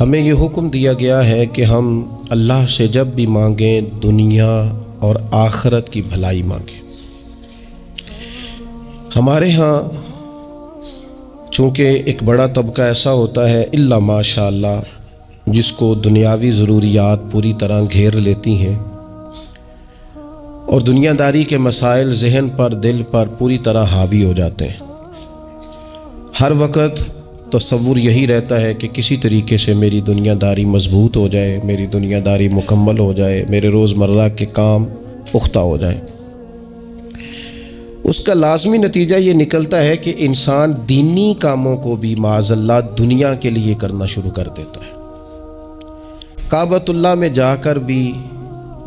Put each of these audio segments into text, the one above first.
ہمیں یہ حکم دیا گیا ہے کہ ہم اللہ سے جب بھی مانگیں دنیا اور آخرت کی بھلائی مانگیں۔ ہمارے ہاں چونکہ ایک بڑا طبقہ ایسا ہوتا ہے الا ماشاء اللہ جس کو دنیاوی ضروریات پوری طرح گھیر لیتی ہیں اور دنیا داری کے مسائل ذہن پر دل پر پوری طرح حاوی ہو جاتے ہیں۔ ہر وقت تصور یہی رہتا ہے کہ کسی طریقے سے میری دنیا داری مضبوط ہو جائے، میری دنیا داری مکمل ہو جائے، میرے روزمرہ کے کام پختہ ہو جائیں۔ اس کا لازمی نتیجہ یہ نکلتا ہے کہ انسان دینی کاموں کو بھی معاذ اللہ دنیا کے لیے کرنا شروع کر دیتا ہے۔ کعبۃ اللہ میں جا کر بھی،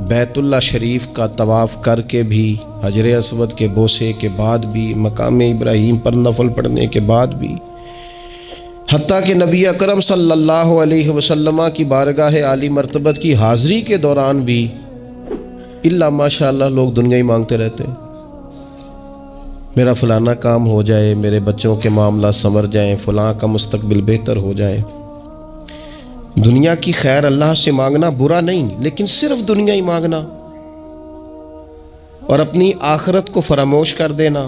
بیت اللہ شریف کا طواف کر کے بھی، حجر اسود کے بوسے کے بعد بھی، مقام ابراہیم پر نفل پڑھنے کے بعد بھی، حتیٰ کہ نبی اکرم صلی اللہ علیہ وسلم کی بارگاہ عالی مرتبت کی حاضری کے دوران بھی الا ماشاء اللہ لوگ دنیا ہی مانگتے رہتے ہیں۔ میرا فلانا کام ہو جائے، میرے بچوں کے معاملات سنور جائیں، فلاں کا مستقبل بہتر ہو جائے۔ دنیا کی خیر اللہ سے مانگنا برا نہیں، لیکن صرف دنیا ہی مانگنا اور اپنی آخرت کو فراموش کر دینا۔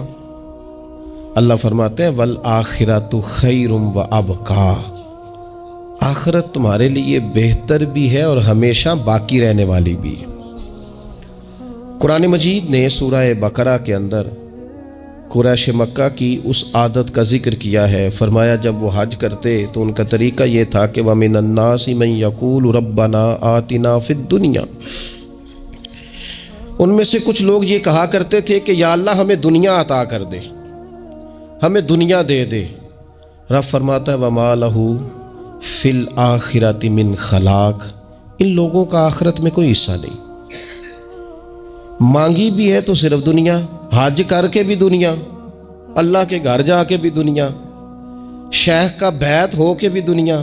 اللہ فرماتے ہیں والآخرۃ خیر وابقیٰ، آخرت تمہارے لیے بہتر بھی ہے اور ہمیشہ باقی رہنے والی بھی ہے۔ قرآن مجید نے سورہ بقرہ کے اندر قریش مکہ کی اس عادت کا ذکر کیا ہے۔ فرمایا جب وہ حج کرتے تو ان کا طریقہ یہ تھا کہ وَمِنَ النَّاسِ مَن يَقُولُ رَبَّنَا آتِنَا فِي الدُّنْيَا، ان میں سے کچھ لوگ یہ کہا کرتے تھے کہ یا اللہ ہمیں دنیا عطا کر دے، ہمیں دنیا دے دے۔ رب فرماتا ہے وَمَا لَهُ فِي الْآخِرَةِ مِنْ خَلَاقٍ، ان لوگوں کا آخرت میں کوئی حصہ نہیں۔ مانگی بھی ہے تو صرف دنیا، حج کر کے بھی دنیا، اللہ کے گھر جا کے بھی دنیا، شیخ کا بیعت ہو کے بھی دنیا،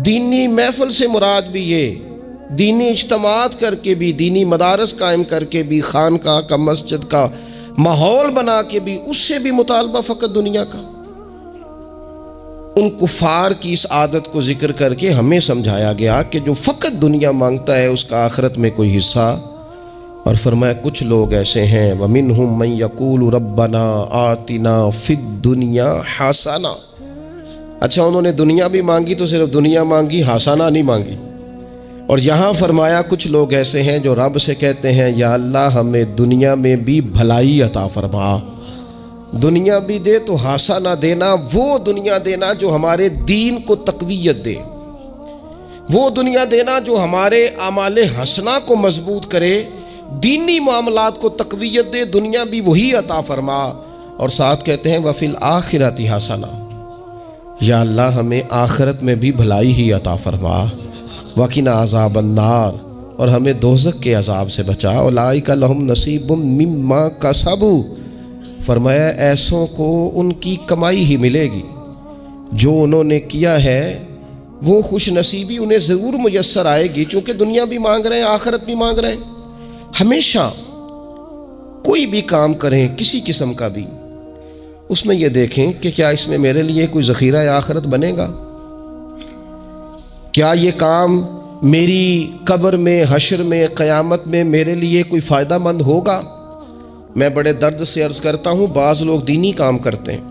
دینی محفل سے مراد بھی یہ، دینی اجتماعات کر کے بھی، دینی مدارس قائم کر کے بھی، خانقاہ کا مسجد کا ماحول بنا کے بھی، اس سے بھی مطالبہ فقط دنیا کا۔ ان کفار کی اس عادت کو ذکر کر کے ہمیں سمجھایا گیا کہ جو فقط دنیا مانگتا ہے اس کا آخرت میں کوئی حصہ، اور فرمایا کچھ لوگ ایسے ہیں وَمِنْهُمْ مَنْ يَقُولُ رَبَّنَا آتِنَا فِي الدُّنْيَا حَسَنَةً، اچھا انہوں نے دنیا بھی مانگی تو صرف دنیا مانگی، حسنہ نہیں مانگی۔ اور یہاں فرمایا کچھ لوگ ایسے ہیں جو رب سے کہتے ہیں یا اللہ ہمیں دنیا میں بھی بھلائی عطا فرما، دنیا بھی دے تو حسنہ دینا، وہ دنیا دینا جو ہمارے دین کو تقویت دے، وہ دنیا دینا جو ہمارے اعمال حسنہ کو مضبوط کرے، دینی معاملات کو تقویت دے، دنیا بھی وہی عطا فرما۔ اور ساتھ کہتے ہیں وَفِي الْآخِرَةِ حَسَنَةً، یا اللہ ہمیں آخرت میں بھی بھلائی ہی عطا فرما، وَقِنَا عَذَابَ النَّارِ، اور ہمیں دوزخ کے عذاب سے بچا، اولئک لہم نصیب مما کسبوا، فرمایا ایسوں کو ان کی کمائی ہی ملے گی، جو انہوں نے کیا ہے وہ خوش نصیبی انہیں ضرور میسر آئے گی، چونکہ دنیا بھی مانگ رہے ہیں، آخرت بھی مانگ رہے ہیں۔ ہمیشہ کوئی بھی کام کریں کسی قسم کا بھی، اس میں یہ دیکھیں کہ کیا اس میں میرے لیے کوئی ذخیرہ آخرت بنے گا، کیا یہ کام میری قبر میں، حشر میں، قیامت میں میرے لیے کوئی فائدہ مند ہوگا۔ میں بڑے درد سے عرض کرتا ہوں بعض لوگ دینی کام کرتے ہیں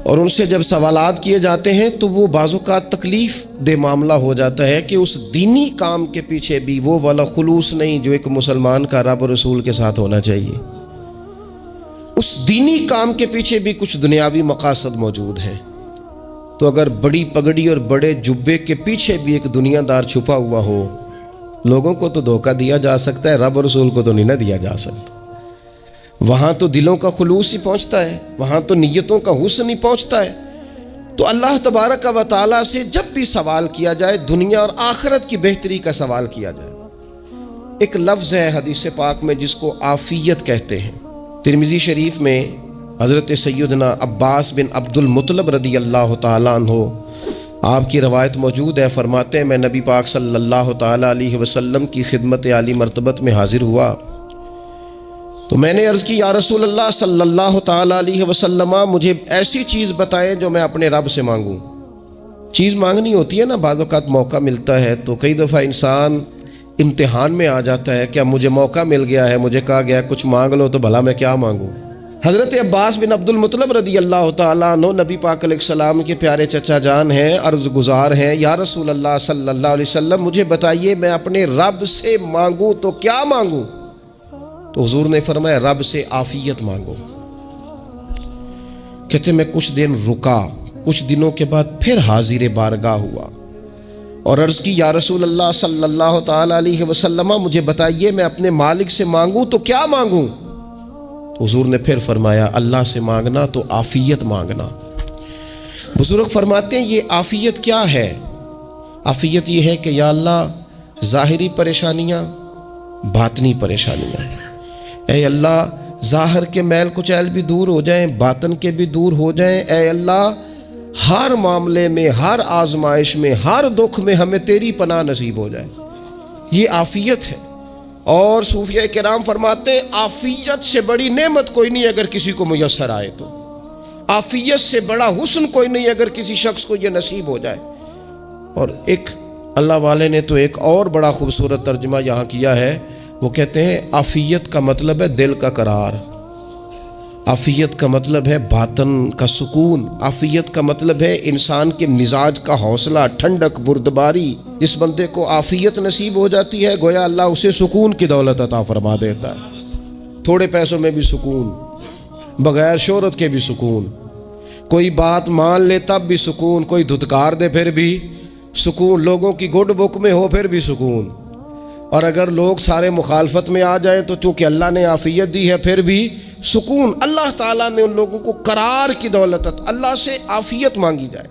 اور ان سے جب سوالات کیے جاتے ہیں تو وہ بعض اوقات تکلیف دہ معاملہ ہو جاتا ہے کہ اس دینی کام کے پیچھے بھی وہ والا خلوص نہیں جو ایک مسلمان کا رب و رسول کے ساتھ ہونا چاہیے، اس دینی کام کے پیچھے بھی کچھ دنیاوی مقاصد موجود ہیں۔ تو اگر بڑی پگڑی اور بڑے جبے کے پیچھے بھی ایک دنیا دار چھپا ہوا ہو، لوگوں کو تو دھوکہ دیا جا سکتا ہے، رب و رسول کو تو نہیں نہ دیا جا سکتا۔ وہاں تو دلوں کا خلوص ہی پہنچتا ہے، وہاں تو نیتوں کا حسن ہی پہنچتا ہے۔ تو اللہ تبارک و تعالیٰ سے جب بھی سوال کیا جائے دنیا اور آخرت کی بہتری کا سوال کیا جائے۔ ایک لفظ ہے حدیث پاک میں جس کو عافیت کہتے ہیں، ترمذی شریف میں حضرت سیدنا عباس بن عبد المطلب رضی اللہ تعالیٰ عنہ آپ کی روایت موجود ہے، فرماتے ہیں میں نبی پاک صلی اللہ تعالیٰ علیہ وسلم کی خدمت عالی مرتبت میں حاضر ہوا تو میں نے عرض کی یا رسول اللہ صلی اللہ تعالیٰ علیہ وسلم مجھے ایسی چیز بتائیں جو میں اپنے رب سے مانگوں۔ چیز مانگنی ہوتی ہے نا، بعض اوقات موقع ملتا ہے تو کئی دفعہ انسان امتحان میں آ جاتا ہے کہ اب مجھے موقع مل گیا ہے، مجھے کہا گیا کچھ مانگ لو، تو بھلا میں کیا مانگوں۔ حضرت عباس بن عبد المطلب رضی اللہ تعالیٰ عنہ نبی پاک علیہ السلام کے پیارے چچا جان ہیں، عرض گزار ہیں، یا رسول اللہ صلی اللہ علیہ وسلم مجھے بتائیے میں اپنے رب سے مانگوں تو کیا مانگوں؟ تو حضور نے فرمایا رب سے عافیت مانگو۔ کہتے میں کچھ دن رکا، کچھ دنوں کے بعد پھر حاضر بارگاہ ہوا اور عرض کی یا رسول اللہ صلی اللہ تعالیٰ علیہ وسلم مجھے بتائیے میں اپنے مالک سے مانگوں تو کیا مانگوں؟ تو حضور نے پھر فرمایا اللہ سے مانگنا تو عافیت مانگنا۔ بزرگ فرماتے ہیں یہ عافیت کیا ہے؟ عافیت یہ ہے کہ یا اللہ ظاہری پریشانیاں، باطنی پریشانیاں، اے اللہ ظاہر کے میل کچیل بھی دور ہو جائیں، باطن کے بھی دور ہو جائیں، اے اللہ ہر معاملے میں، ہر آزمائش میں، ہر دکھ میں ہمیں تیری پناہ نصیب ہو جائے، یہ عافیت ہے۔ اور صوفیہ کرام فرماتے ہیں عافیت سے بڑی نعمت کوئی نہیں اگر کسی کو میسر آئے تو، عافیت سے بڑا حسن کوئی نہیں اگر کسی شخص کو یہ نصیب ہو جائے۔ اور ایک اللہ والے نے تو ایک اور بڑا خوبصورت ترجمہ یہاں کیا ہے، وہ کہتے ہیں عافیت کا مطلب ہے دل کا قرار، عافیت کا مطلب ہے باطن کا سکون، عافیت کا مطلب ہے انسان کے مزاج کا حوصلہ، ٹھنڈک، بردباری۔ جس بندے کو عافیت نصیب ہو جاتی ہے گویا اللہ اسے سکون کی دولت عطا فرما دیتا ہے، تھوڑے پیسوں میں بھی سکون، بغیر شہرت کے بھی سکون، کوئی بات مان لے تب بھی سکون، کوئی دھتکار دے پھر بھی سکون، لوگوں کی گڈ بک میں ہو پھر بھی سکون، اور اگر لوگ سارے مخالفت میں آ جائیں تو چونکہ اللہ نے عافیت دی ہے پھر بھی سکون۔ اللہ تعالیٰ نے ان لوگوں کو قرار کی دولت، اللہ سے عافیت مانگی جائے،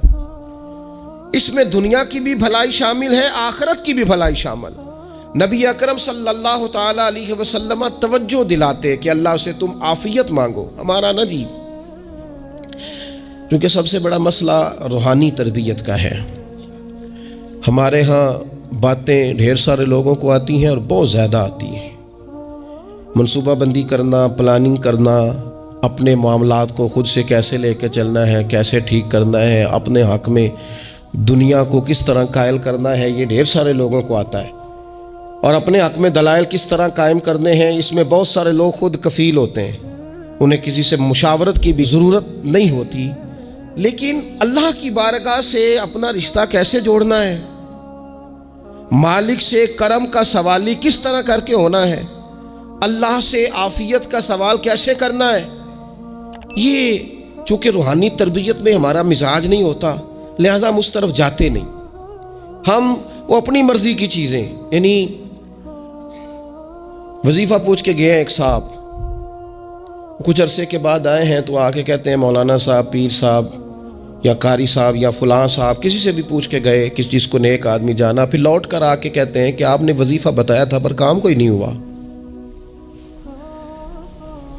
اس میں دنیا کی بھی بھلائی شامل ہے، آخرت کی بھی بھلائی شامل۔ نبی اکرم صلی اللہ تعالیٰ علیہ وسلم توجہ دلاتے کہ اللہ سے تم عافیت مانگو۔ ہمارا نا جی کیونکہ سب سے بڑا مسئلہ روحانی تربیت کا ہے، ہمارے ہاں باتیں ڈھیر سارے لوگوں کو آتی ہیں اور بہت زیادہ آتی ہیں، منصوبہ بندی کرنا، پلاننگ کرنا، اپنے معاملات کو خود سے کیسے لے کے چلنا ہے، کیسے ٹھیک کرنا ہے، اپنے حق میں دنیا کو کس طرح قائل کرنا ہے، یہ ڈھیر سارے لوگوں کو آتا ہے، اور اپنے حق میں دلائل کس طرح قائم کرنے ہیں، اس میں بہت سارے لوگ خود کفیل ہوتے ہیں، انہیں کسی سے مشاورت کی بھی ضرورت نہیں ہوتی۔ لیکن اللہ کی بارگاہ سے اپنا رشتہ کیسے جوڑنا ہے، مالک سے کرم کا سوالی کس طرح کر کے ہونا ہے، اللہ سے عافیت کا سوال کیسے کرنا ہے، یہ چونکہ روحانی تربیت میں ہمارا مزاج نہیں ہوتا لہذا ہم اس طرف جاتے نہیں، ہم وہ اپنی مرضی کی چیزیں، یعنی وظیفہ پوچھ کے گئے ایک صاحب، کچھ عرصے کے بعد آئے ہیں تو آ کے کہتے ہیں مولانا صاحب، پیر صاحب یا قاری صاحب یا فلاں صاحب، کسی سے بھی پوچھ کے گئے کس چیز کو نیک آدمی جانا، پھر لوٹ کر آ کے کہتے ہیں کہ آپ نے وظیفہ بتایا تھا پر کام کوئی نہیں ہوا۔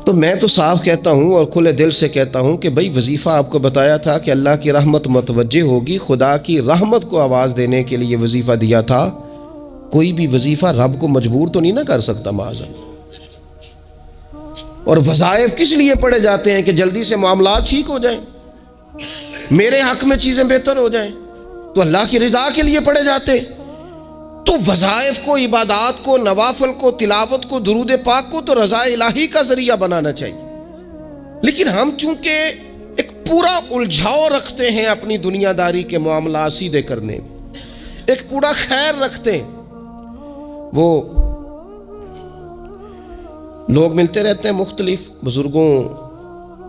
تو میں تو صاف کہتا ہوں اور کھلے دل سے کہتا ہوں کہ بھئی وظیفہ آپ کو بتایا تھا کہ اللہ کی رحمت متوجہ ہوگی، خدا کی رحمت کو آواز دینے کے لیے وظیفہ دیا تھا، کوئی بھی وظیفہ رب کو مجبور تو نہیں نہ کر سکتا معاذ۔ اور وظائف کس لیے پڑھے جاتے ہیں کہ جلدی سے معاملات ٹھیک ہو جائیں، میرے حق میں چیزیں بہتر ہو جائیں، تو اللہ کی رضا کے لیے پڑھے جاتے ہیں۔ تو وظائف کو، عبادات کو، نوافل کو، تلاوت کو، درود پاک کو تو رضا الہی کا ذریعہ بنانا چاہیے، لیکن ہم چونکہ ایک پورا الجھاؤ رکھتے ہیں اپنی دنیا داری کے معاملات سیدھے کرنے میں، ایک پورا خیر رکھتے ہیں۔ وہ لوگ ملتے رہتے ہیں مختلف بزرگوں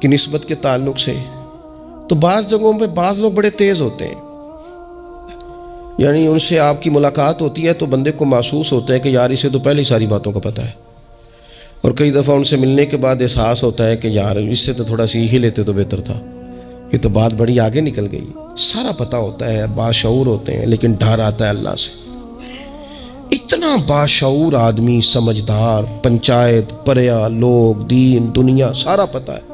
کی نسبت کے تعلق سے، تو بعض جگہوں پہ بعض لوگ بڑے تیز ہوتے ہیں، یعنی ان سے آپ کی ملاقات ہوتی ہے تو بندے کو محسوس ہوتا ہے کہ یار اسے تو پہلے ہی ساری باتوں کا پتہ ہے، اور کئی دفعہ ان سے ملنے کے بعد احساس ہوتا ہے کہ یار اس سے تو تھوڑا سیکھ ہی لیتے تو بہتر تھا، یہ تو بات بڑی آگے نکل گئی۔ سارا پتہ ہوتا ہے، باشعور ہوتے ہیں، لیکن ڈر آتا ہے اللہ سے۔ اتنا باشعور آدمی، سمجھدار، پنچایت، پریا، لوگ، دین، دنیا سارا پتہ ہے،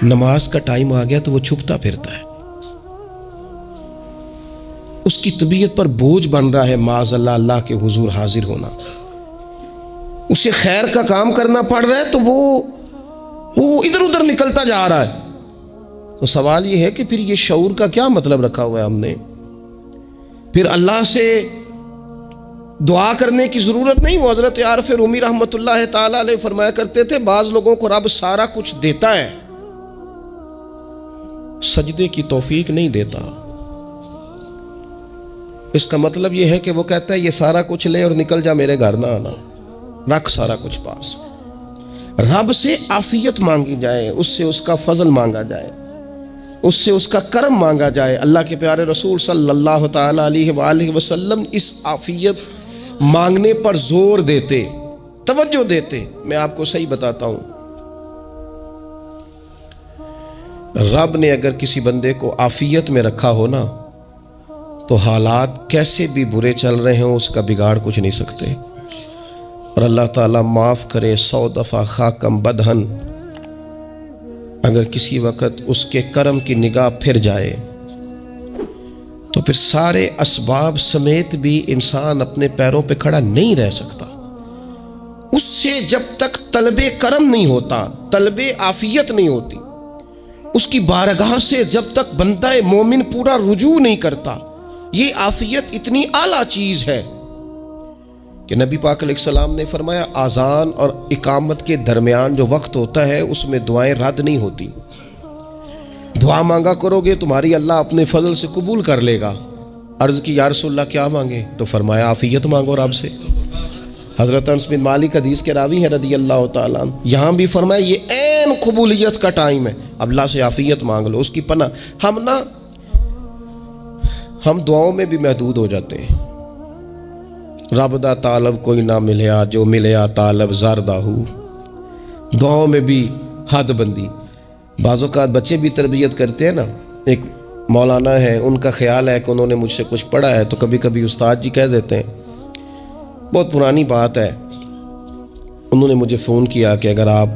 نماز کا ٹائم آ گیا تو وہ چھپتا پھرتا ہے، اس کی طبیعت پر بوجھ بن رہا ہے معاذ اللہ اللہ کے حضور حاضر ہونا، اسے خیر کا کام کرنا پڑ رہا ہے تو وہ ادھر ادھر نکلتا جا رہا ہے، تو سوال یہ ہے کہ پھر یہ شعور کا کیا مطلب رکھا ہوا ہے ہم نے؟ پھر اللہ سے دعا کرنے کی ضرورت نہیں۔ وہ حضرت عارف رومی رحمۃ اللہ تعالی علیہ فرمایا کرتے تھے بعض لوگوں کو رب سارا کچھ دیتا ہے، سجدے کی توفیق نہیں دیتا۔ اس کا مطلب یہ ہے کہ وہ کہتا ہے یہ سارا کچھ لے اور نکل جا، میرے گھر نہ آنا، رکھ سارا کچھ پاس۔ رب سے عافیت مانگی جائے، اس سے اس کا فضل مانگا جائے، اس سے اس کا کرم مانگا جائے۔ اللہ کے پیارے رسول صلی اللہ تعالی علیہ وآلہ وسلم اس عافیت مانگنے پر زور دیتے، توجہ دیتے۔ میں آپ کو صحیح بتاتا ہوں، رب نے اگر کسی بندے کو عافیت میں رکھا ہو نا تو حالات کیسے بھی برے چل رہے ہوں اس کا بگاڑ کچھ نہیں سکتے۔ اور اللہ تعالیٰ معاف کرے، 100 دفعہ خاکم بدہن اگر کسی وقت اس کے کرم کی نگاہ پھر جائے تو پھر سارے اسباب سمیت بھی انسان اپنے پیروں پہ کھڑا نہیں رہ سکتا۔ اس سے جب تک طلب کرم نہیں ہوتا، طلب عافیت نہیں ہوتی، اس کی بارگاہ سے جب تک بندہ مومن پورا رجوع نہیں کرتا، یہ عافیت اتنی اعلیٰ چیز ہے کہ نبی پاک علیہ السلام نے فرمایا اذان اور اقامت کے درمیان جو وقت ہوتا ہے اس میں دعائیں رد نہیں ہوتی۔ دعا مانگا کرو گے تمہاری اللہ اپنے فضل سے قبول کر لے گا۔ عرض کی یا رسول اللہ کیا مانگے؟ تو فرمایا عافیت مانگو رب سے۔ حضرت انس بن مالک حدیث کے راوی ہیں رضی اللہ تعالیٰ عنہ، یہاں بھی فرمایا یہ عین قبولیت کا ٹائم ہے، اب اللہ سے عافیت مانگ لو، اس کی پناہ۔ ہم دعاؤں میں بھی محدود ہو جاتے ہیں۔ رب دا طالب کوئی نہ ملیا، جو ملیا طالب زردہ ہو۔ دعاؤں میں بھی حد بندی۔ بعض اوقات بچے بھی تربیت کرتے ہیں نا، ایک مولانا ہے، ان کا خیال ہے کہ انہوں نے مجھ سے کچھ پڑھا ہے تو کبھی کبھی استاد جی کہہ دیتے ہیں، بہت پرانی بات ہے، انہوں نے مجھے فون کیا کہ اگر آپ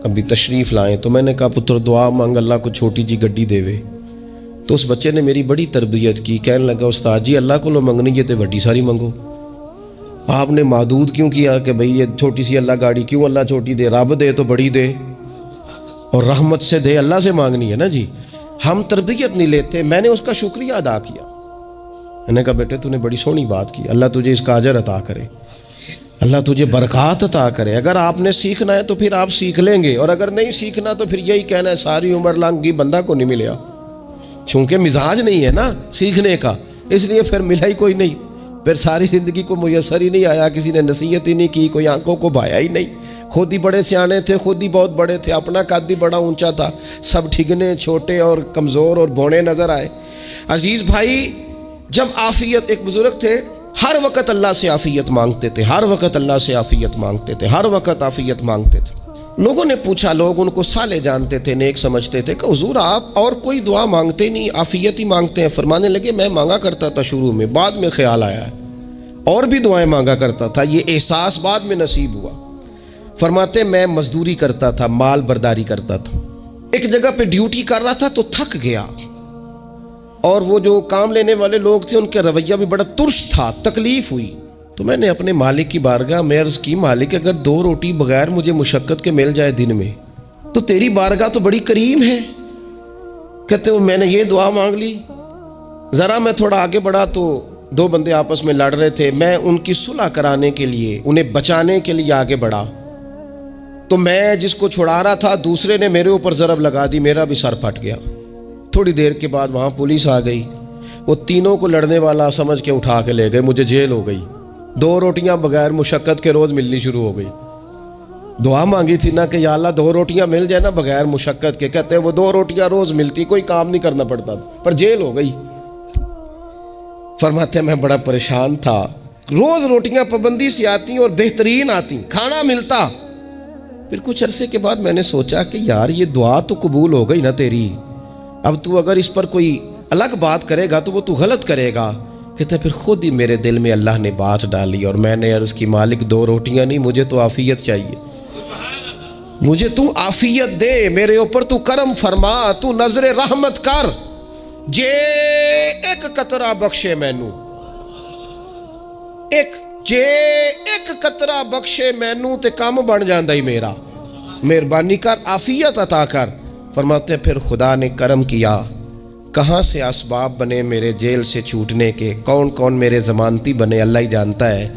کبھی تشریف لائیں، تو میں نے کہا پتر دعا مانگ اللہ کو چھوٹی جی گڈی دے وے۔ تو اس بچے نے میری بڑی تربیت کی، کہنے لگا استاد جی اللہ کو لو منگنی ہے تو وڈی ساری منگو، آپ نے محدود کیوں کیا کہ بھئی یہ چھوٹی سی اللہ گاڑی کیوں اللہ چھوٹی دے، رب دے تو بڑی دے اور رحمت سے دے، اللہ سے مانگنی ہے نا جی۔ ہم تربیت نہیں لیتے۔ میں نے اس کا شکریہ ادا کیا، میں نے کہا بیٹے تو نے بڑی سونی بات کی، اللہ تجھے اس کا اجر عطا کرے، اللہ تجھے برکات عطا کرے۔ اگر آپ نے سیکھنا ہے تو پھر آپ سیکھ لیں گے، اور اگر نہیں سیکھنا تو پھر یہی کہنا ہے ساری عمر لنگی بندہ کو نہیں ملیا، چونکہ مزاج نہیں ہے نا سیکھنے کا، اس لیے پھر ملا ہی کوئی نہیں، پھر ساری زندگی کو میسر ہی نہیں آیا، کسی نے نصیحت ہی نہیں کی، کوئی آنکھوں کو بھایا ہی نہیں، خود ہی بڑے سیانے تھے، خود ہی بہت بڑے تھے، اپنا قد ہی بڑا اونچا تھا، سب ٹھگنے چھوٹے اور کمزور اور بونے نظر آئے۔ عزیز بھائی، جب عافیت، ایک بزرگ تھے ہر وقت اللہ سے عافیت مانگتے تھے، ہر وقت اللہ سے عافیت مانگتے تھے، ہر وقت عافیت مانگتے تھے۔ لوگوں نے پوچھا، لوگ ان کو صالح جانتے تھے، نیک سمجھتے تھے، کہ حضور آپ اور کوئی دعا مانگتے نہیں، عافیت ہی مانگتے ہیں۔ فرمانے لگے میں مانگا کرتا تھا شروع میں، بعد میں خیال آیا ہے اور بھی دعائیں مانگا کرتا تھا، یہ احساس بعد میں نصیب ہوا۔ فرماتے میں مزدوری کرتا تھا، مال برداری کرتا تھا، ایک جگہ پہ ڈیوٹی کر رہا تھا تو تھک گیا، اور وہ جو کام لینے والے لوگ تھے ان کا رویہ بھی بڑا ترش تھا، تکلیف ہوئی، تو میں نے اپنے مالک کی بارگاہ میں عرض کی مالک اگر 2 روٹی بغیر مجھے مشقت کے مل جائے دن میں تو تیری بارگاہ تو بڑی کریم ہے۔ کہتے ہیں میں نے یہ دعا مانگ لی، ذرا میں تھوڑا آگے بڑھا تو 2 بندے آپس میں لڑ رہے تھے، میں ان کی صلح کرانے کے لیے، انہیں بچانے کے لیے آگے بڑھا، تو میں جس کو چھڑا رہا تھا دوسرے نے میرے اوپر ضرب لگا دی، میرا بھی سر پھٹ گیا۔ تھوڑی دیر کے بعد وہاں پولیس آ گئی، وہ تینوں کو لڑنے والا سمجھ کے اٹھا کے لے گئے، مجھے جیل ہو گئی۔ 2 روٹیاں بغیر مشقت کے روز ملنی شروع ہو گئی۔ دعا مانگی تھی نا کہ یا اللہ 2 روٹیاں مل جائے نا بغیر مشقت کے، کہتے ہیں وہ 2 روٹیاں روز ملتی، کوئی کام نہیں کرنا پڑتا تھا، پر جیل ہو گئی۔ فرماتے ہیں میں بڑا پریشان تھا، روز روٹیاں پابندی سے آتی اور بہترین آتی، کھانا ملتا۔ پھر کچھ عرصے کے بعد میں نے سوچا کہ یار یہ دعا تو قبول ہو گئی نا تیری، اب تو اگر اس پر کوئی الگ بات کرے گا تو وہ تو غلط کرے گا۔ کہتے پھر خود ہی میرے دل میں اللہ نے بات ڈالی اور میں نے عرض کی مالک 2 روٹیاں نہیں، مجھے تو عافیت چاہیے، مجھے تو عافیت دے، میرے اوپر تو کرم فرما، تو نظر رحمت کر، جے ایک قطرہ بخشے مینوں، جے ایک قطرہ بخشے مینوں تے کام بن جاندا ہی میرا، مہربانی کر عافیت عطا کر۔ فرماتے ہیں پھر خدا نے کرم کیا، کہاں سے اسباب بنے میرے جیل سے چھوٹنے کے، کون کون میرے ضمانتی بنے اللہ ہی جانتا ہے۔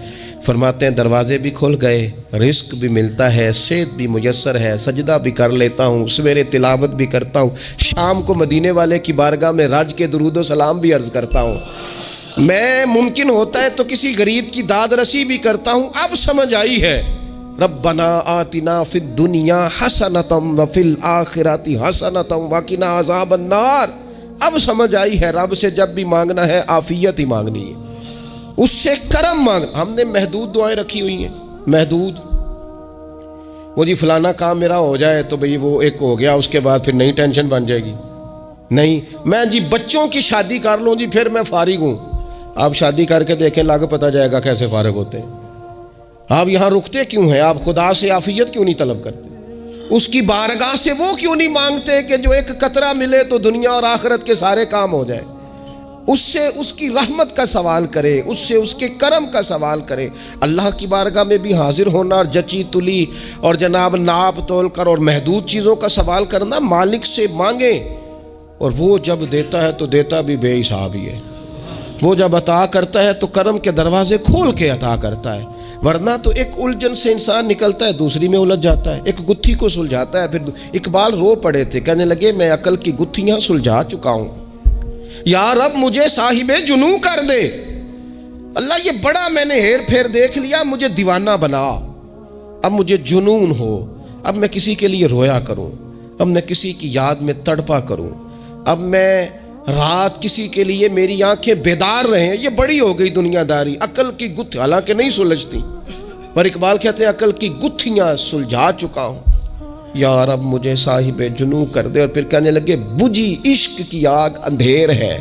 فرماتے ہیں دروازے بھی کھل گئے، رزق بھی ملتا ہے، صحت بھی میسر ہے، سجدہ بھی کر لیتا ہوں، سویرے تلاوت بھی کرتا ہوں، شام کو مدینے والے کی بارگاہ میں رج کے درود و سلام بھی عرض کرتا ہوں، میں ممکن ہوتا ہے تو کسی غریب کی داد رسی بھی کرتا ہوں۔ اب سمجھ آئی ہے ربنا آتنا فی الدنیا حسنۃ وفی الآخرۃ حسنۃ وقنا عذاب النار۔ اب سمجھ آئی ہے رب سے جب بھی مانگنا ہے عافیت ہی مانگنی ہے، اس سے کرم مانگ۔ ہم نے محدود دعائیں رکھی ہوئی ہیں، محدود، وہ جی فلانا کام میرا ہو جائے تو بھئی وہ ایک ہو گیا، اس کے بعد پھر نئی ٹینشن بن جائے گی، نہیں میں جی بچوں کی شادی کر لوں جی پھر میں فارغ ہوں۔ آپ شادی کر کے دیکھیں لاگو پتہ جائے گا کیسے فارغ ہوتے ہیں۔ آپ یہاں رکتے کیوں ہیں؟ آپ خدا سے عافیت کیوں نہیں طلب کرتے؟ اس کی بارگاہ سے وہ کیوں نہیں مانگتے کہ جو ایک قطرہ ملے تو دنیا اور آخرت کے سارے کام ہو جائے؟ اس سے اس کی رحمت کا سوال کرے، اس سے اس کے کرم کا سوال کرے۔ اللہ کی بارگاہ میں بھی حاضر ہونا اور جچی تلی اور جناب ناپ تول کر اور محدود چیزوں کا سوال کرنا، مالک سے مانگیں، اور وہ جب دیتا ہے تو دیتا بھی بے حساب ہی ہے۔ وہ جب عطا کرتا ہے تو کرم کے دروازے کھول کے عطا کرتا ہے، ورنہ تو ایک الجھن سے انسان نکلتا ہے دوسری میں الجھ جاتا ہے، ایک گتھی کو سلجھاتا ہے پھر۔ اقبال رو پڑے تھے، کہنے لگے میں عقل کی گتھیاں سلجھا چکا ہوں، یا رب مجھے صاحب جنوں کر دے۔ اللہ یہ بڑا میں نے ہیر پھیر دیکھ لیا، مجھے دیوانہ بنا، اب مجھے جنون ہو، اب میں کسی کے لیے رویا کروں، اب میں کسی کی یاد میں تڑپا کروں، اب میں رات کسی کے لیے میری آنکھیں بیدار رہیں۔ یہ بڑی ہو گئی دنیا داری، عقل کی گتھی حالانکہ نہیں سلجھتی، پر اقبال کہتے ہیں عقل کی گتھیاں سلجھا چکا ہوں، یا رب مجھے صاحب جنوں کر دے۔ اور پھر کہنے لگے بجھی عشق کی آگ اندھیر ہے،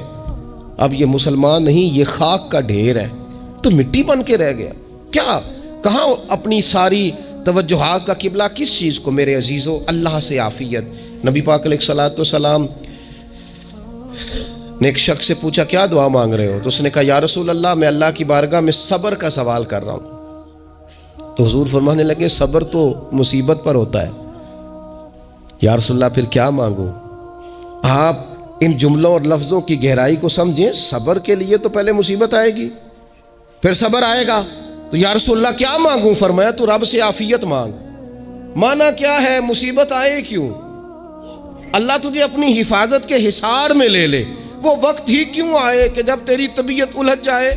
اب یہ مسلمان نہیں یہ خاک کا ڈھیر ہے، تو مٹی بن کے رہ گیا۔ کیا کہاں اپنی ساری توجہات کا قبلہ کس چیز کو؟ میرے عزیزو اللہ سے عافیت۔ نبی پاک علیہ الصلوۃ والسلام نے ایک شخص سے پوچھا کیا دعا مانگ رہے ہو؟ تو اس نے کہا یا رسول اللہ میں اللہ کی بارگاہ میں صبر کا سوال کر رہا ہوں۔ تو حضور فرمانے لگے صبر تو مصیبت پر ہوتا ہے۔ یا رسول اللہ پھر کیا مانگوں؟ آپ ان جملوں اور لفظوں کی گہرائی کو سمجھیں، صبر کے لیے تو پہلے مصیبت آئے گی پھر صبر آئے گا۔ تو یا رسول اللہ کیا مانگوں؟ فرمایا تو رب سے عافیت مانگ۔ مانا کیا ہے؟ مصیبت آئے کیوں؟ اللہ تجھے اپنی حفاظت کے حصار میں لے لے، وہ وقت ہی کیوں آئے کہ جب تیری طبیعت الجھ جائے،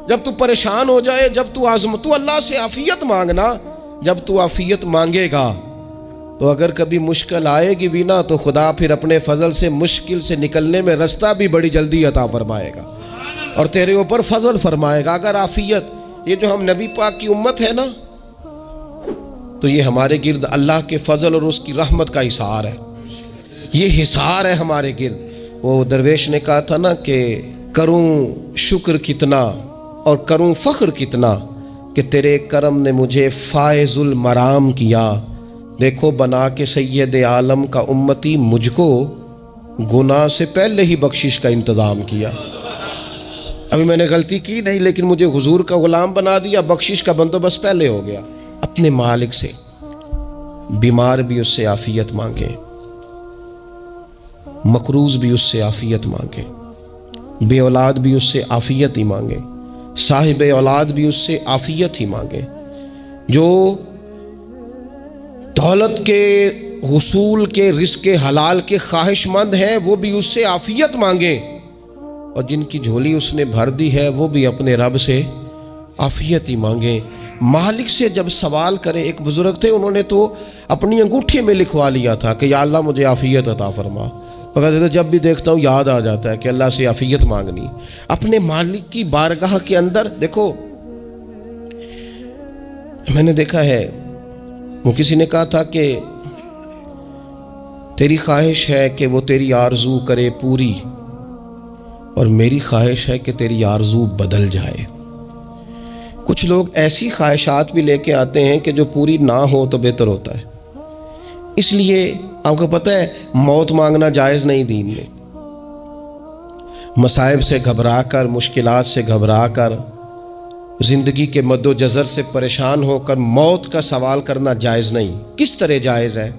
جب تو پریشان ہو جائے، جب تو تو اللہ سے عافیت مانگنا۔ جب تو عافیت مانگے گا تو اگر کبھی مشکل آئے گی بھی نا تو خدا پھر اپنے فضل سے مشکل سے نکلنے میں رستہ بھی بڑی جلدی عطا فرمائے گا اور تیرے اوپر فضل فرمائے گا۔ اگر عافیت، یہ جو ہم نبی پاک کی امت ہے نا، تو یہ ہمارے گرد اللہ کے فضل اور اس کی رحمت کا حصار ہے، یہ حصار ہے ہمارے گرد۔ وہ درویش نے کہا تھا نا کہ کروں شکر کتنا اور کروں فخر کتنا کہ تیرے کرم نے مجھے فائز المرام کیا، دیکھو بنا کے سید عالم کا امتی مجھ کو گناہ سے پہلے ہی بخشش کا انتظام کیا۔ ابھی میں نے غلطی کی نہیں لیکن مجھے حضور کا غلام بنا دیا، بخشش کا بندوبست پہلے ہو گیا۔ اپنے مالک سے بیمار بھی اس سے عافیت مانگے، مقروض بھی اس سے عافیت مانگے، بے اولاد بھی اس سے عافیت ہی مانگے، صاحب اولاد بھی اس سے عافیت ہی مانگے، جو دولت کے حصول کے رزق حلال کے خواہش مند ہیں وہ بھی اس سے عافیت مانگیں، اور جن کی جھولی اس نے بھر دی ہے وہ بھی اپنے رب سے عافیت ہی مانگیں۔ مالک سے جب سوال کرے، ایک بزرگ تھے انہوں نے تو اپنی انگوٹھی میں لکھوا لیا تھا کہ یا اللہ مجھے عافیت عطا فرما، مگر جب بھی دیکھتا ہوں یاد آ جاتا ہے کہ اللہ سے عافیت مانگنی۔ اپنے مالک کی بارگاہ کے اندر دیکھو، میں نے دیکھا ہے وہ کسی نے کہا تھا کہ تیری خواہش ہے کہ وہ تیری آرزو کرے پوری، اور میری خواہش ہے کہ تیری آرزو بدل جائے۔ کچھ لوگ ایسی خواہشات بھی لے کے آتے ہیں کہ جو پوری نہ ہو تو بہتر ہوتا ہے، اس لیے آپ کو پتہ ہے موت مانگنا جائز نہیں دین میں۔ مصائب سے گھبرا کر، مشکلات سے گھبرا کر، زندگی کے مد و جزر سے پریشان ہو کر موت کا سوال کرنا جائز نہیں۔ کس طرح جائز ہے؟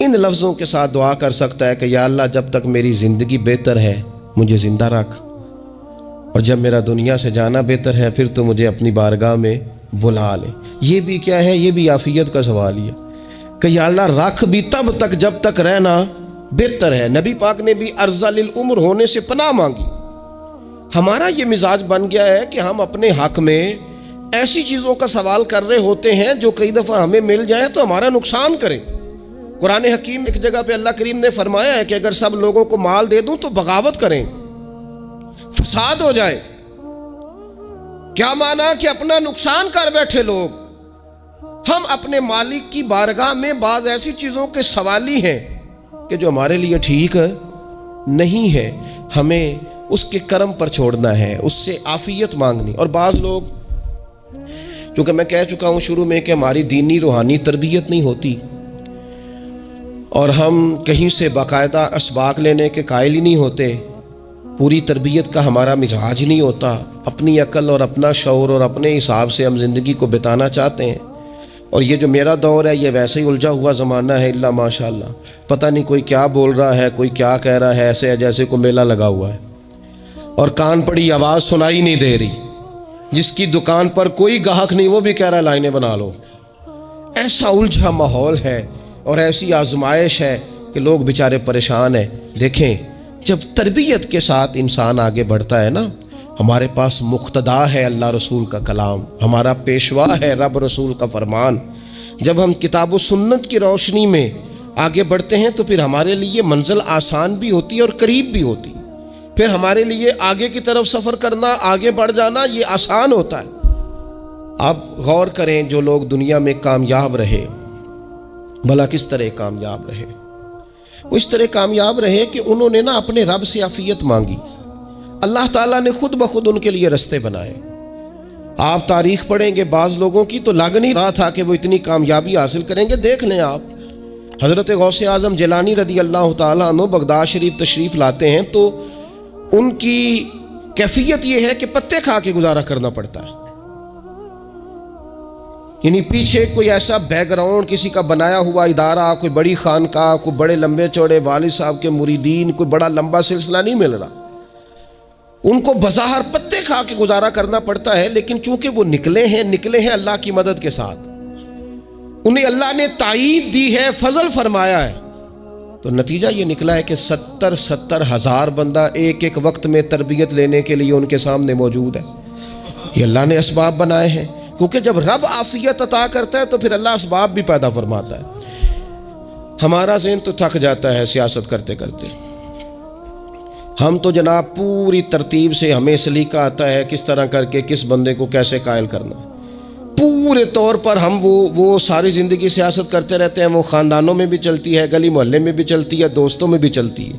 ان لفظوں کے ساتھ دعا کر سکتا ہے کہ یا اللہ جب تک میری زندگی بہتر ہے مجھے زندہ رکھ، اور جب میرا دنیا سے جانا بہتر ہے پھر تو مجھے اپنی بارگاہ میں بلا لے۔ یہ بھی کیا ہے؟ یہ بھی عافیت کا سوال ہی ہے کہ یا اللہ رکھ بھی تب تک جب تک رہنا بہتر ہے۔ نبی پاک نے بھی ارذل العمر ہونے سے پناہ مانگی۔ ہمارا یہ مزاج بن گیا ہے کہ ہم اپنے حق میں ایسی چیزوں کا سوال کر رہے ہوتے ہیں جو کئی دفعہ ہمیں مل جائیں تو ہمارا نقصان کریں۔ قرآن حکیم ایک جگہ پہ اللہ کریم نے فرمایا ہے کہ اگر سب لوگوں کو مال دے دوں تو بغاوت کریں، فساد ہو جائے۔ کیا معنی کہ اپنا نقصان کر بیٹھے لوگ۔ ہم اپنے مالک کی بارگاہ میں بعض ایسی چیزوں کے سوالی ہیں کہ جو ہمارے لیے ٹھیک نہیں ہے، ہمیں اس کے کرم پر چھوڑنا ہے، اس سے عافیت مانگنی۔ اور بعض لوگ، چونکہ میں کہہ چکا ہوں شروع میں کہ ہماری دینی روحانی تربیت نہیں ہوتی اور ہم کہیں سے باقاعدہ اسباق لینے کے قائل ہی نہیں ہوتے، پوری تربیت کا ہمارا مزاج نہیں ہوتا، اپنی عقل اور اپنا شعور اور اپنے حساب سے ہم زندگی کو بتانا چاہتے ہیں۔ اور یہ جو میرا دور ہے یہ ویسے ہی الجھا ہوا زمانہ ہے، اللہ ماشاء اللہ، پتہ نہیں کوئی کیا بول رہا ہے، کوئی کیا کہہ رہا ہے، ایسے ہے جیسے کوئی میلہ لگا ہوا ہے اور کان پڑی آواز سنائی نہیں دے رہی۔ جس کی دکان پر کوئی گاہک نہیں وہ بھی کہہ رہا ہے لائنیں بنا لو۔ ایسا الجھا ماحول ہے اور ایسی آزمائش ہے کہ لوگ بیچارے پریشان ہیں۔ دیکھیں جب تربیت کے ساتھ انسان آگے بڑھتا ہے نا، ہمارے پاس مقتدا ہے اللہ رسول کا کلام، ہمارا پیشوا ہے رب رسول کا فرمان۔ جب ہم کتاب و سنت کی روشنی میں آگے بڑھتے ہیں تو پھر ہمارے لیے منزل آسان بھی ہوتی ہے اور قریب بھی ہوتی، پھر ہمارے لیے آگے کی طرف سفر کرنا، آگے بڑھ جانا یہ آسان ہوتا ہے۔ اب غور کریں جو لوگ دنیا میں کامیاب رہے، بھلا کس طرح کامیاب رہے؟ وہ اس طرح کامیاب رہے کہ انہوں نے نا اپنے رب سے عافیت مانگی، اللہ تعالیٰ نے خود بخود ان کے لیے رستے بنائے۔ آپ تاریخ پڑھیں گے بعض لوگوں کی تو لگ نہیں رہا تھا کہ وہ اتنی کامیابی حاصل کریں گے۔ دیکھ لیں آپ حضرت غوث اعظم جیلانی رضی اللہ تعالیٰ عنہ بغداد شریف تشریف لاتے ہیں تو ان کی کیفیت یہ ہے کہ پتے کھا کے گزارا کرنا پڑتا ہے، یعنی پیچھے کوئی ایسا بیک گراؤنڈ کسی کا بنایا ہوا ادارہ، کوئی بڑی خانقاہ، کوئی بڑے لمبے چوڑے والد صاحب کے مریدین، کوئی بڑا لمبا سلسلہ نہیں مل رہا۔ ان کو بظاہر پتے کھا کے گزارا کرنا پڑتا ہے، لیکن چونکہ وہ نکلے ہیں اللہ کی مدد کے ساتھ، انہیں اللہ نے تائید دی ہے، فضل فرمایا ہے، تو نتیجہ یہ نکلا ہے کہ 70 ہزار بندہ ایک ایک وقت میں تربیت لینے کے لیے ان کے سامنے موجود ہے۔ یہ اللہ نے اسباب بنائے ہیں، کیونکہ جب رب عافیت عطا کرتا ہے تو پھر اللہ اسباب بھی پیدا فرماتا ہے۔ ہمارا ذہن تو تھک جاتا ہے سیاست کرتے کرتے، ہم تو جناب پوری ترتیب سے ہمیں سلیقہ آتا ہے کس طرح کر کے کس بندے کو کیسے قائل کرنا ہے، پورے طور پر ہم وہ ساری زندگی سیاست کرتے رہتے ہیں۔ وہ خاندانوں میں بھی چلتی ہے، گلی محلے میں بھی چلتی ہے، دوستوں میں بھی چلتی ہے،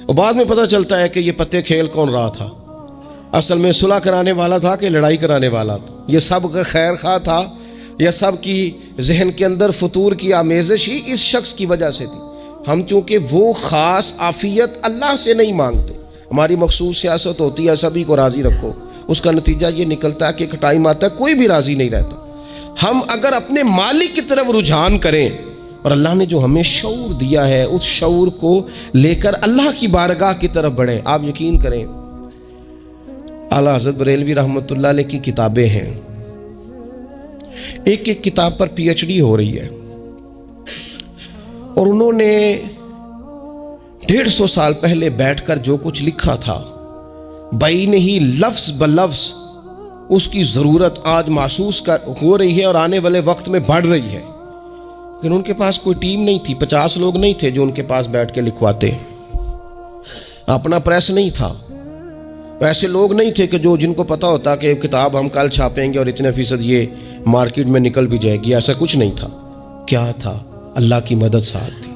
اور بعد میں پتہ چلتا ہے کہ یہ پتے کھیل کون رہا تھا، اصل میں صلح کرانے والا تھا کہ لڑائی کرانے والا تھا، یہ سب کا خیر خواہ تھا، یہ سب کی ذہن کے اندر فطور کی آمیزش ہی اس شخص کی وجہ سے تھی۔ ہم چونکہ وہ خاص عافیت اللہ سے نہیں مانگتے، ہماری مخصوص سیاست ہوتی ہے سبھی کو راضی رکھو، اس کا نتیجہ یہ نکلتا ہے کہ ایک ٹائم آتا ہے کوئی بھی راضی نہیں رہتا۔ ہم اگر اپنے مالک کی طرف رجحان کریں اور اللہ نے جو ہمیں شعور دیا ہے اس شعور کو لے کر اللہ کی بارگاہ کی طرف بڑھیں، آپ یقین کریں اعلیٰ حضرت بریلوی رحمۃ اللہ علیہ کی کتابیں ہیں، ایک ایک کتاب پر پی ایچ ڈی ہو رہی ہے، اور انہوں نے 150 سال پہلے بیٹھ کر جو کچھ لکھا تھا بین ہی لفظ بلفظ اس کی ضرورت آج محسوس ہو رہی ہے اور آنے والے وقت میں بڑھ رہی ہے۔ لیکن ان کے پاس کوئی ٹیم نہیں تھی، 50 لوگ نہیں تھے جو ان کے پاس بیٹھ کے لکھواتے، اپنا پریس نہیں تھا، ایسے لوگ نہیں تھے کہ جن کو پتا ہوتا کہ کتاب ہم کل چھاپیں گے اور اتنے فیصد یہ مارکیٹ میں نکل بھی جائے گی، ایسا کچھ نہیں تھا۔ کیا تھا؟ اللہ کی مدد ساتھ تھی،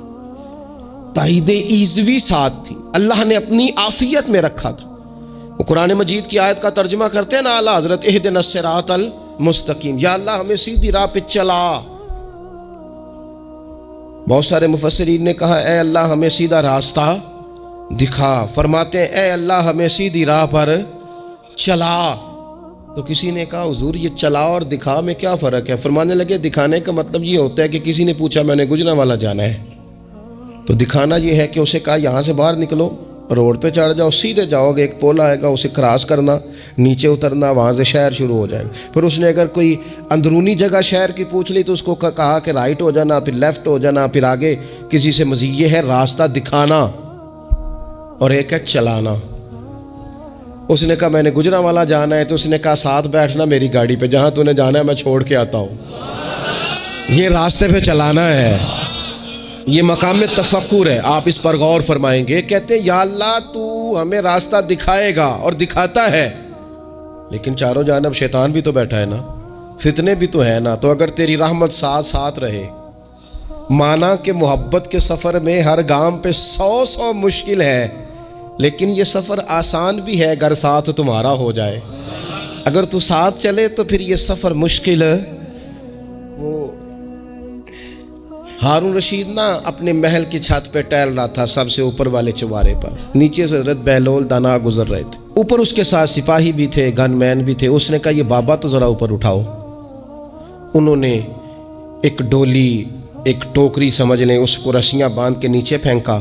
تائید ایزوی ساتھ تھی، اللہ نے اپنی عافیت میں رکھا تھا۔ وہ قرآن مجید کی آیت کا ترجمہ کرتے ہیں نا اعلیٰ حضرت اہدنا الصراط المستقیم، یا اللہ ہمیں سیدھی راہ پہ چلا۔ بہت سارے مفسرین نے کہا اے اللہ ہمیں سیدھا راستہ دکھا، فرماتے ہیں اے اللہ ہمیں سیدھی راہ پر چلا۔ تو کسی نے کہا حضور یہ چلا اور دکھا میں کیا فرق ہے؟ فرمانے لگے دکھانے کا مطلب یہ ہوتا ہے کہ کسی نے پوچھا میں نے گجرا والا جانا ہے، تو دکھانا یہ ہے کہ اسے کہا یہاں سے باہر نکلو، روڈ پہ چڑھ جاؤ، سیدھے جاؤ گے، ایک پول آئے گا، اسے کراس کرنا، نیچے اترنا، وہاں سے شہر شروع ہو جائے گا۔ پھر اس نے اگر کوئی اندرونی جگہ شہر کی پوچھ لی تو اس کو کہا کہ رائٹ ہو جانا، پھر لیفٹ ہو جانا، پھر آگے کسی سے مزید۔ یہ ہے راستہ دکھانا، اور ایک ہے چلانا۔ اس نے کہا میں نے گجرانوالا جانا ہے، تو اس نے کہا ساتھ بیٹھنا میری گاڑی پہ، جہاں تو نے جانا ہے میں چھوڑ کے آتا ہوں۔ یہ راستے پہ چلانا ہے، یہ مقام تفکر ہے۔ آپ اس پر غور فرمائیں گے، کہتے ہیں یا اللہ تو ہمیں راستہ دکھائے گا، اور دکھاتا ہے، لیکن چاروں جانب شیطان بھی تو بیٹھا ہے نا، فتنے بھی تو ہے نا۔ تو اگر تیری رحمت ساتھ رہے، مانا کہ محبت کے سفر میں ہر گام پہ 100 مشکل ہے، لیکن یہ سفر آسان بھی ہے اگر ساتھ تمہارا ہو جائے۔ اگر تو ساتھ چلے تو پھر یہ سفر مشکل ہے۔ وہ ہارون رشید نا اپنے محل کی چھت پہ ٹہل رہا تھا، سب سے اوپر والے چوارے پر، نیچے سے حضرت بہلول دانا گزر رہے تھے، اوپر اس کے ساتھ سپاہی بھی تھے، گن مین بھی تھے۔ اس نے کہا یہ بابا تو ذرا اوپر اٹھاؤ۔ انہوں نے ایک ڈولی، ایک ٹوکری سمجھ لیں، اس کو رسیاں باندھ کے نیچے پھینکا۔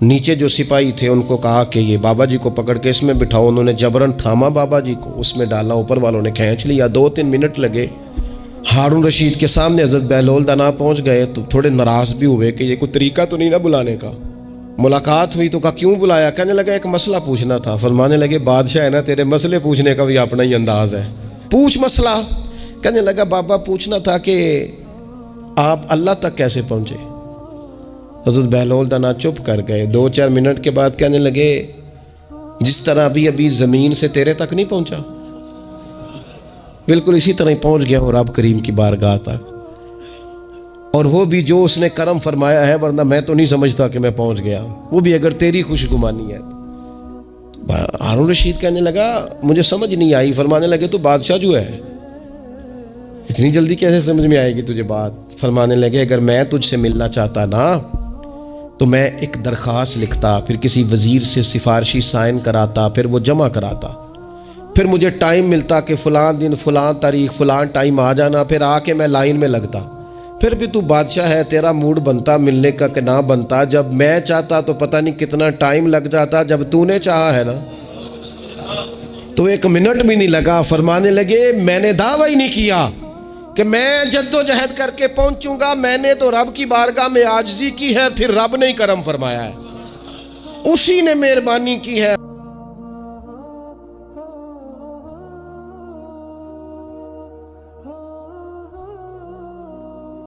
نیچے جو سپاہی تھے ان کو کہا کہ یہ بابا جی کو پکڑ کے اس میں بٹھاؤ۔ انہوں نے جبرن تھاما بابا جی کو، اس میں ڈالا، اوپر والوں نے کھینچ لیا۔ 2-3 منٹ لگے۔ ہارون رشید کے سامنے حضرت بہلول دانا پہنچ گئے تو تھوڑے ناراض بھی ہوئے کہ یہ کوئی طریقہ تو نہیں نا بلانے کا۔ ملاقات ہوئی تو کہا کیوں بلایا؟ کہنے لگا ایک مسئلہ پوچھنا تھا۔ فرمانے لگے بادشاہ ہے نا، تیرے مسئلے پوچھنے کا بھی اپنا ہی انداز ہے، پوچھ مسئلہ۔ کہنے لگا بابا پوچھنا تھا کہ آپ اللہ تک کیسے پہنچے؟ حضرت بہلول دانا چپ کر گئے۔ 2-4 منٹ کے بعد کہنے لگے جس طرح ابھی زمین سے تیرے تک نہیں پہنچا، بالکل اسی طرح ہی پہنچ گیا ہوں رب کریم کی بارگاہ تک، اور وہ بھی جو اس نے کرم فرمایا ہے، ورنہ میں تو نہیں سمجھتا کہ میں پہنچ گیا، وہ بھی اگر تیری خوش گمانی ہے۔ ہارون رشید کہنے لگا مجھے سمجھ نہیں آئی۔ فرمانے لگے تو بادشاہ جو ہے اتنی جلدی کیسے سمجھ میں آئے گی تجھے بات؟ فرمانے لگے اگر میں تجھ سے ملنا چاہتا نا تو میں ایک درخواست لکھتا، پھر کسی وزیر سے سفارشی سائن کراتا، پھر وہ جمع کراتا، پھر مجھے ٹائم ملتا کہ فلاں دن فلاں تاریخ فلاں ٹائم آ جانا، پھر آ کے میں لائن میں لگتا۔ پھر بھی تو بادشاہ ہے، تیرا موڈ بنتا ملنے کا کہ نہ بنتا؟ جب میں چاہتا تو پتہ نہیں کتنا ٹائم لگ جاتا، جب تو نے چاہا ہے نا تو 1 منٹ بھی نہیں لگا۔ فرمانے لگے میں نے دعویٰ ہی نہیں کیا کہ میں جد و جہد کر کے پہنچوں گا، میں نے تو رب کی بارگاہ میں عاجزی کی ہے، پھر رب نے ہی کرم فرمایا ہے، اسی نے مہربانی کی ہے۔